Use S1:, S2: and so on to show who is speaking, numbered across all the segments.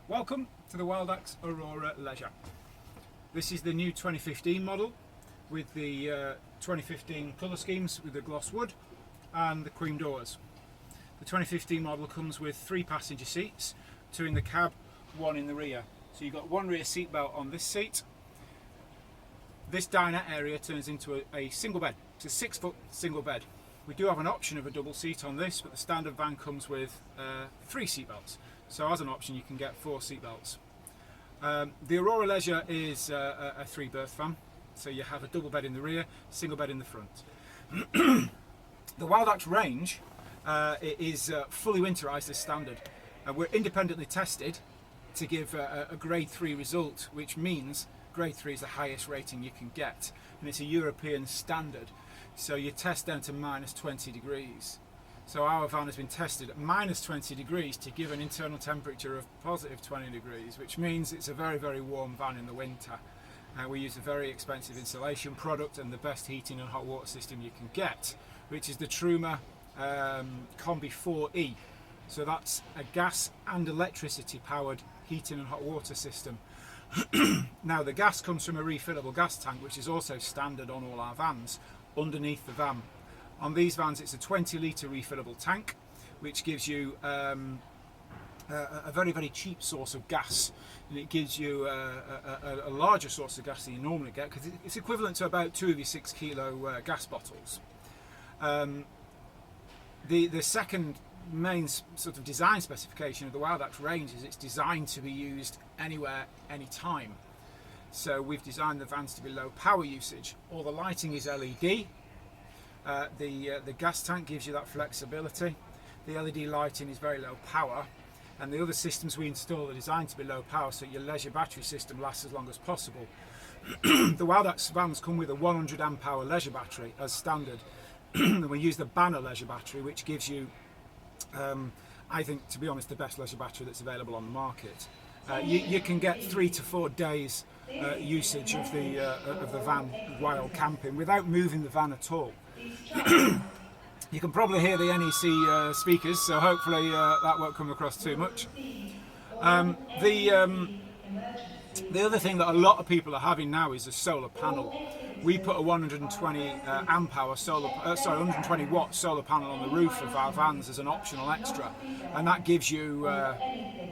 S1: Welcome to the WildAx Aurora Leisure. This is the new 2015 model with the 2015 colour schemes with the gloss wood and the cream doors. The 2015 model comes with 3 passenger seats, 2 in the cab, 1 in the rear. So you've got 1 rear seat belt on this seat. This dinette area turns into a single bed. It's a 6-foot single bed. We do have an option of a double seat on this, but the standard van comes with 3 seat belts. So as an option you can get 4 seat belts. The Aurora Leisure is a 3-berth van, so you have a double bed in the rear, single bed in the front. The WildAx range it is fully winterized as standard. We're independently tested to give a grade 3 result, which means grade 3 is the highest rating you can get, and it's a European standard. So you test down to -20 degrees. So our van has been tested at -20 degrees to give an internal temperature of positive 20 degrees, which means it's a very, very warm van in the winter. We use a very expensive insulation product and the best heating and hot water system you can get, which is the Truma Combi 4E. So that's a gas and electricity powered heating and hot water system. Now the gas comes from a refillable gas tank, which is also standard on all our vans, underneath the van. On these vans it's a 20 litre refillable tank, which gives you a very, very cheap source of gas, and it gives you a larger source of gas than you normally get, because it's equivalent to about 2 of your 6 kilo gas bottles. The second main sort of design specification of the WildAx range is it's designed to be used anywhere, anytime. So we've designed the vans to be low power usage. All the lighting is LED. The gas tank gives you that flexibility. The LED lighting is very low power, and the other systems we install are designed to be low power, so your leisure battery system lasts as long as possible. The WildAx vans come with a 100 amp hour leisure battery as standard, and we use the Banner leisure battery, which gives you I think, to be honest, the best leisure battery that's available on the market. You can get 3 to 4 days usage of the van while camping without moving the van at all. You can probably hear the NEC speakers, so hopefully that won't come across too much. The other thing that a lot of people are having now is a solar panel. We put a 120 amp hour 120 watt solar panel on the roof of our vans as an optional extra, and that gives you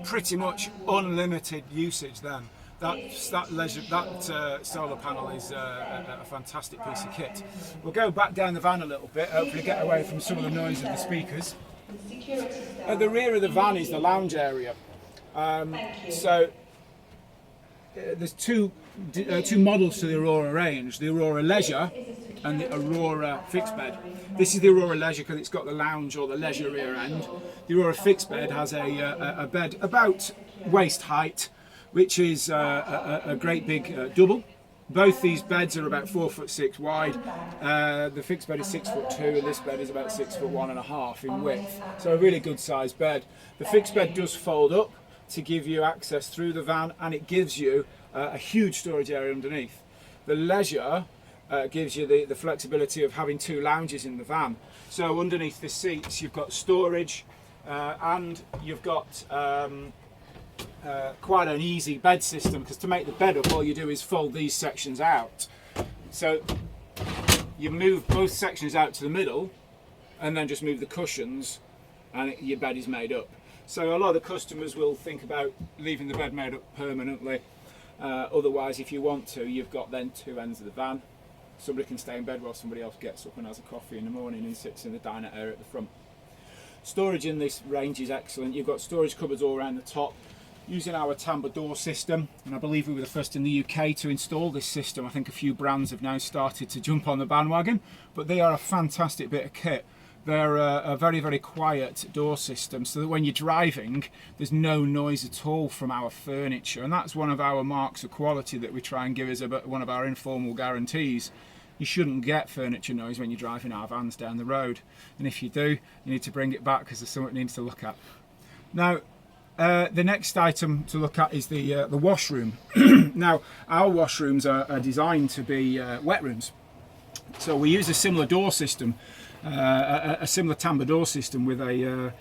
S1: pretty much unlimited usage. Then that solar panel is a fantastic piece of kit. We'll go back down the van a little bit, hopefully get away from some of the noise of the speakers. At the rear of the van is the lounge area. There's two models to the Aurora range, the Aurora Leisure and the Aurora Fixed Bed. This is the Aurora Leisure because it's got the lounge or the leisure rear end. The Aurora Fixed Bed has a bed about waist height, which is a great big double. Both these beds are about 4'6" wide. The fixed bed is 6'2", and this bed is about 6'1.5" in width. So a really good sized bed. The fixed bed does fold up to give you access through the van, and it gives you a huge storage area underneath. The Leisure gives you the flexibility of having 2 lounges in the van. So underneath the seats you've got storage, and you've got quite an easy bed system, because to make the bed up all you do is fold these sections out. So you move both sections out to the middle and then just move the cushions and your bed is made up. So a lot of the customers will think about leaving the bed made up permanently. Otherwise, if you want to, you've got then 2 ends of the van. Somebody can stay in bed while somebody else gets up and has a coffee in the morning and sits in the dinette area at the front. Storage in this range is excellent. You've got storage cupboards all around the top. Using our tambour door system, and I believe we were the first in the UK to install this system. I think a few brands have now started to jump on the bandwagon, but they are a fantastic bit of kit. They're a very, very quiet door system, so that when you're driving there's no noise at all from our furniture, and that's one of our marks of quality that we try and give as one of our informal guarantees. You shouldn't get furniture noise when you're driving our vans down the road, and if you do, you need to bring it back because there's something you need to look at. Now the next item to look at is the washroom. Now our washrooms are designed to be wet rooms, so we use a similar door system, a similar tambour door system with a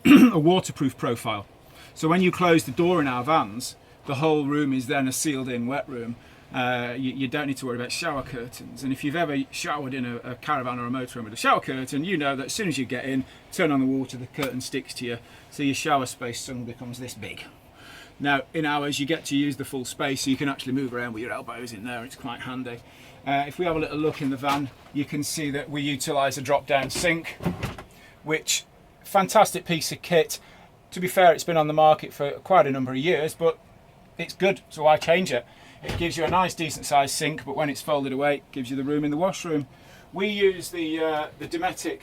S1: waterproof profile. So when you close the door in our vans, the whole room is then a sealed in wet room. You don't need to worry about shower curtains. And if you've ever showered in a caravan or a motorhome with a shower curtain, you know that as soon as you get in, turn on the water, the curtain sticks to you, so your shower space suddenly becomes this big. Now in ours you get to use the full space, so you can actually move around with your elbows in there. It's quite handy. If we have a little look in the van, you can see that we utilise a drop down sink, which fantastic piece of kit. To be fair, it's been on the market for quite a number of years, but it's good, so why change it? It gives you a nice decent sized sink, but when it's folded away, it gives you the room in the washroom. We use the Dometic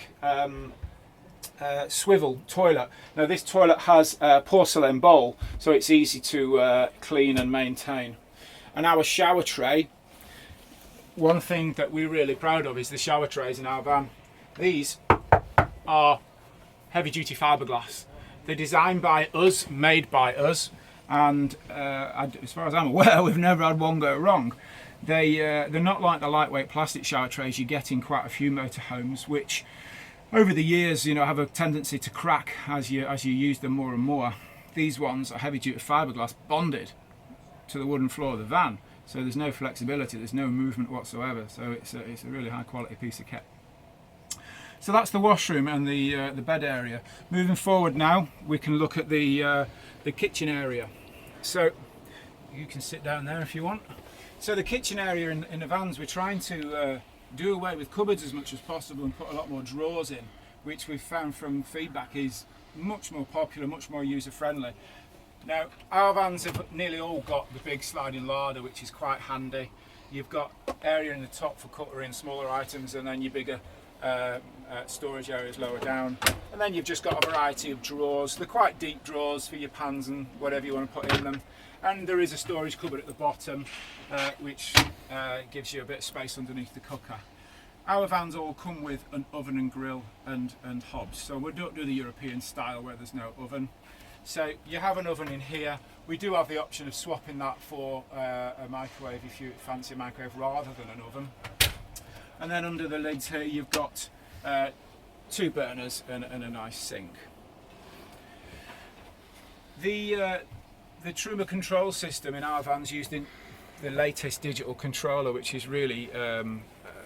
S1: swivel toilet. Now this toilet has a porcelain bowl, so it's easy to clean and maintain. And our shower tray, one thing that we're really proud of is the shower trays in our van. These are heavy duty fiberglass. They're designed by us, made by us, and as far as I'm aware, we've never had one go wrong. They're not like the lightweight plastic shower trays you get in quite a few motorhomes, which over the years, you know, have a tendency to crack as you use them more and more. These ones are heavy duty fiberglass bonded to the wooden floor of the van, so there's no flexibility, there's no movement whatsoever. So it's a really high quality piece of kit. So that's the washroom and the bed area. Moving forward now, we can look at the kitchen area. So you can sit down there if you want. So the kitchen area in the vans, we're trying to do away with cupboards as much as possible and put a lot more drawers in, which we've found from feedback is much more popular, much more user friendly. Now our vans have nearly all got the big sliding larder, which is quite handy. You've got area in the top for cutlery and smaller items, and then your bigger storage areas lower down, and then you've just got a variety of drawers. They're quite deep drawers for your pans and whatever you want to put in them, and there is a storage cupboard at the bottom which gives you a bit of space underneath the cooker. Our vans all come with an oven and grill and hobs, so we don't do the European style where there's no oven. So you have an oven in here. We do have the option of swapping that for a microwave if you fancy a microwave rather than an oven. And then under the lids here you've got 2 burners and a nice sink. The Truma control system in our vans used in the latest digital controller, which is really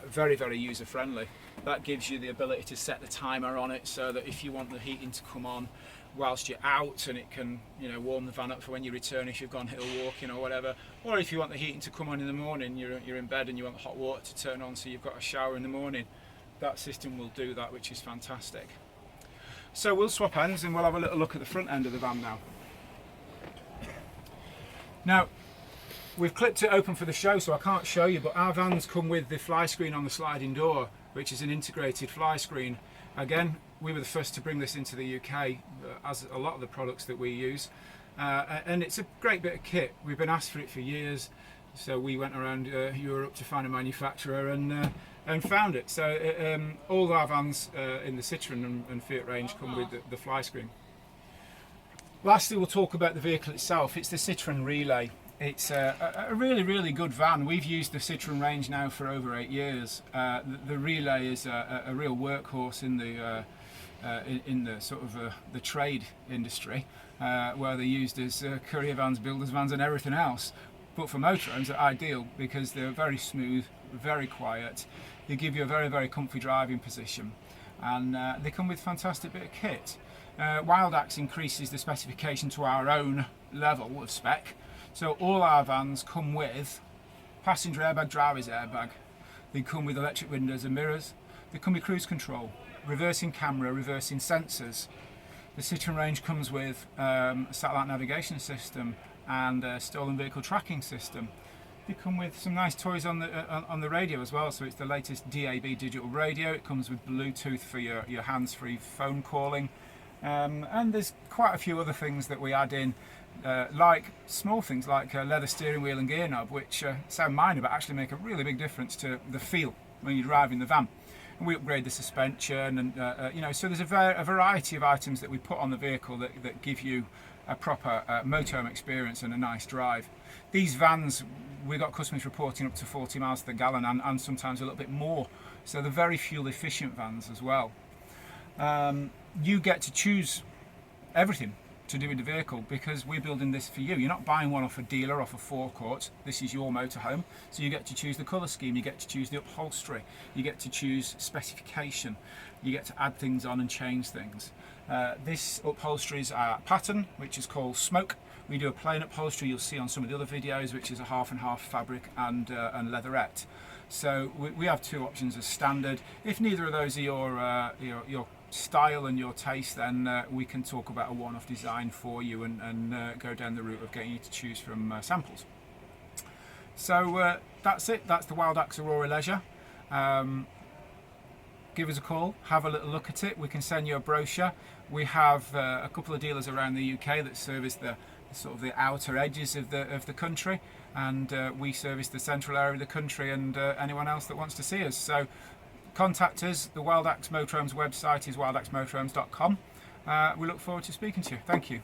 S1: very, very user friendly. That gives you the ability to set the timer on it, so that if you want the heating to come on whilst you're out, and it can, you know, warm the van up for when you return if you've gone hill walking or whatever, or if you want the heating to come on in the morning, you're in bed and you want the hot water to turn on so you've got a shower in the morning, that system will do that, which is fantastic. So we'll swap ends and we'll have a little look at the front end of the van now. Now we've clipped it open for the show, so I can't show you, but our vans come with the fly screen on the sliding door, which is an integrated fly screen. Again, we were the first to bring this into the UK, as a lot of the products that we use, and it's a great bit of kit. We've been asked for it for years, so we went around Europe to find a manufacturer and found it. So all our vans in the Citroen and Fiat range come with the fly screen. Lastly, we'll talk about the vehicle itself. It's the Citroen Relay. It's a really, really good van. We've used the Citroen range now for over 8 years. The Relay is a real workhorse in the sort of the trade industry, where they're used as courier vans, builders vans and everything else. But for motorhomes they're ideal because they're very smooth, very quiet. They give you a very, very comfy driving position, and they come with fantastic bit of kit. WildAx increases the specification to our own level of spec. So all our vans come with passenger airbag, driver's airbag. They come with electric windows and mirrors. They come with cruise control, reversing camera, reversing sensors. The Citroen range comes with a satellite navigation system and a stolen vehicle tracking system. They come with some nice toys on the radio as well. So it's the latest DAB digital radio. It comes with Bluetooth for your hands-free phone calling. And there's quite a few other things that we add in, like small things like a leather steering wheel and gear knob, which sound minor but actually make a really big difference to the feel when you drive in the van. And we upgrade the suspension, and you know, so there's a variety of items that we put on the vehicle that give you a proper motorhome experience and a nice drive. These vans, we've got customers reporting up to 40 miles to the gallon and sometimes a little bit more, so they're very fuel efficient vans as well. You get to choose everything to do with the vehicle, because we're building this for you. You're not buying one off a dealer, off a forecourt. This is your motorhome, so you get to choose the colour scheme, you get to choose the upholstery, you get to choose specification, you get to add things on and change things. This upholstery is our pattern, which is called Smoke. We do a plain upholstery you'll see on some of the other videos, which is a half and half fabric and leatherette. So we have two options as standard. If neither of those are your style and your taste, then we can talk about a one-off design for you and go down the route of getting you to choose from samples. So that's it. That's the WildAx Aurora Leisure. Give us a call, have a little look at it. We can send you a brochure. We have a couple of dealers around the UK that service the sort of the outer edges of the country, and we service the central area of the country, and anyone else that wants to see us. So contact us. The WildAx Motorhomes website is wildaxmotorhomes.com. We look forward to speaking to you. Thank you.